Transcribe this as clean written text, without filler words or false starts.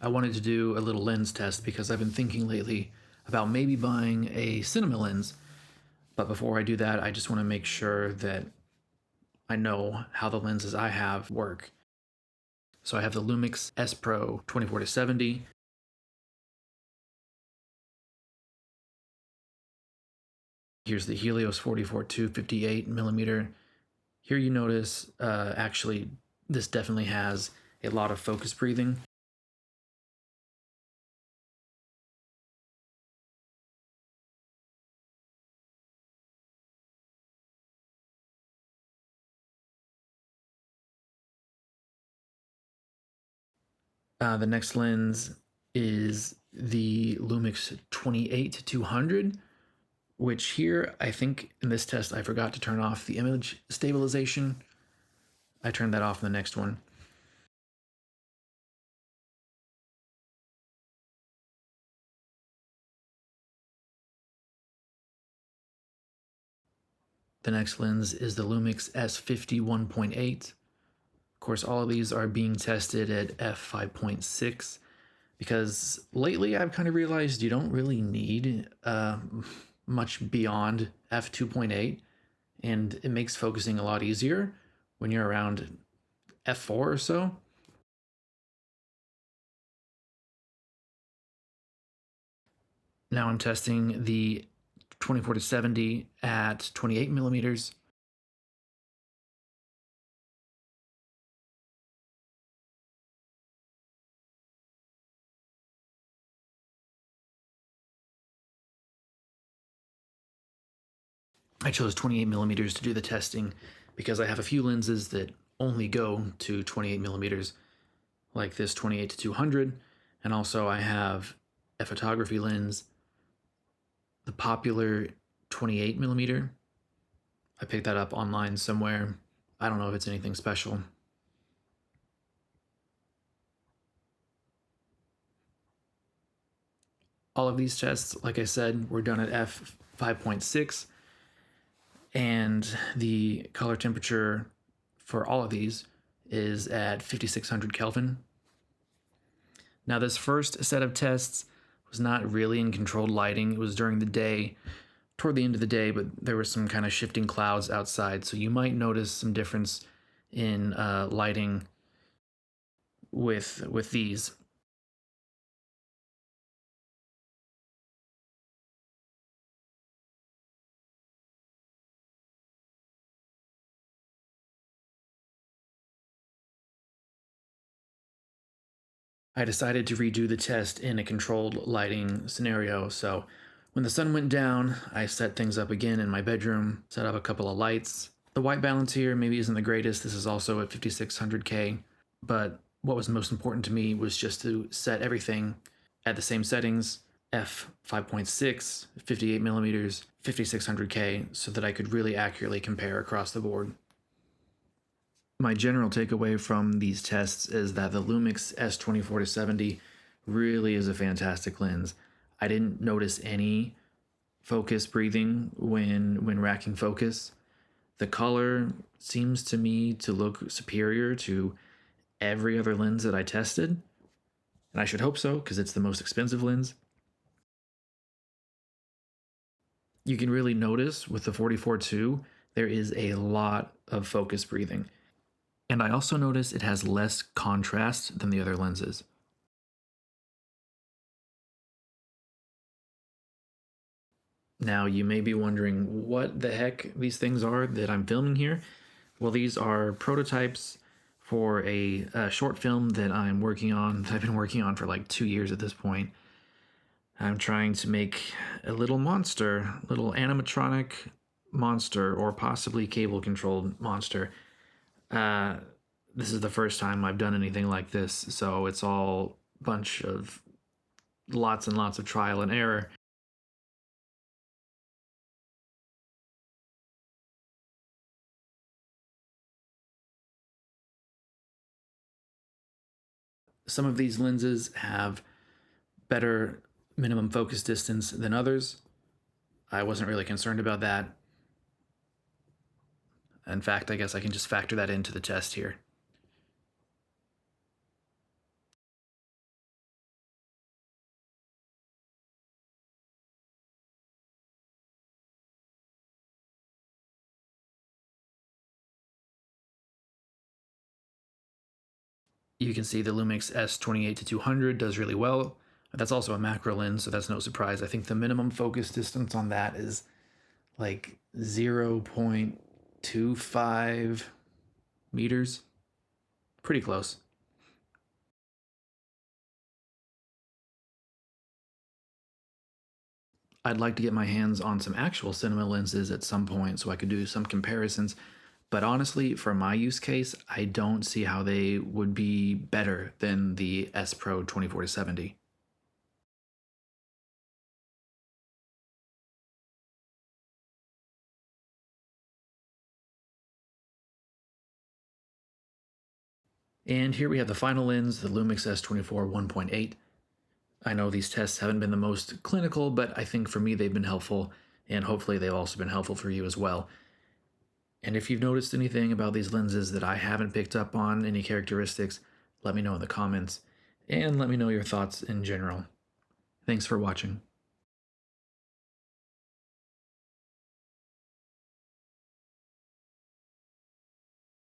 I wanted to do a little lens test because I've been thinking lately about maybe buying a cinema lens. But before I do that, I just want to make sure that I know how the lenses I have work. So I have the Lumix S Pro 24-70. Here's the Helios 44-2 58mm. Here you notice, actually, this definitely has a lot of focus breathing. The next lens is the Lumix 28-200, which here, I think in this test, I forgot to turn off the image stabilization. I turned that off in the next one. The next lens is the Lumix S5 1.8. Of course, all of these are being tested at f5.6 because lately I've kind of realized you don't really need much beyond f2.8, and it makes focusing a lot easier when you're around f4 or so. Now I'm testing the 24-70 at 28mm. I chose 28mm to do the testing because I have a few lenses that only go to 28mm, like this 28-200, and also I have a photography lens, the popular 28mm. I picked that up online somewhere. I don't know if it's anything special. All of these tests, like I said, were done at f5.6, and the color temperature for all of these is at 5600 Kelvin. Now, this first set of tests was not really in controlled lighting. It was during the day, toward the end of the day, but there were some kind of shifting clouds outside, so you might notice some difference in lighting with these. I decided to redo the test in a controlled lighting scenario, so when the sun went down, I set things up again in my bedroom, set up a couple of lights. The white balance here maybe isn't the greatest. This is also at 5600K, but what was most important to me was just to set everything at the same settings, f5.6, 58mm, 5600K, so that I could really accurately compare across the board. My general takeaway from these tests is that the Lumix S24-70 really is a fantastic lens. I didn't notice any focus breathing when racking focus. The color seems to me to look superior to every other lens that I tested, and I should hope so because it's the most expensive lens. You can really notice with the 44-2 there is a lot of focus breathing. And I also notice it has less contrast than the other lenses. Now, you may be wondering what the heck these things are that I'm filming here. Well, these are prototypes for a short film that I'm working on, that I've been working on for like 2 years at this point. I'm trying to make a little monster, little animatronic monster, or possibly cable-controlled monster. This is the first time I've done anything like this, so it's all a bunch of lots and lots of trial and error. Some of these lenses have better minimum focus distance than others. I wasn't really concerned about that. In fact, I guess I can just factor that into the test here. You can see the Lumix S28-200 does really well. That's also a macro lens, so that's no surprise. I think the minimum focus distance on that is like 0.25 meters. Pretty close. I'd like to get my hands on some actual cinema lenses at some point so I could do some comparisons. But honestly, for my use case, I don't see how they would be better than the S Pro 24-70. And here we have the final lens, the Lumix S24 1.8. I know these tests haven't been the most clinical, but I think for me they've been helpful, and hopefully they've also been helpful for you as well. And if you've noticed anything about these lenses that I haven't picked up on, any characteristics, let me know in the comments, and let me know your thoughts in general. Thanks for watching.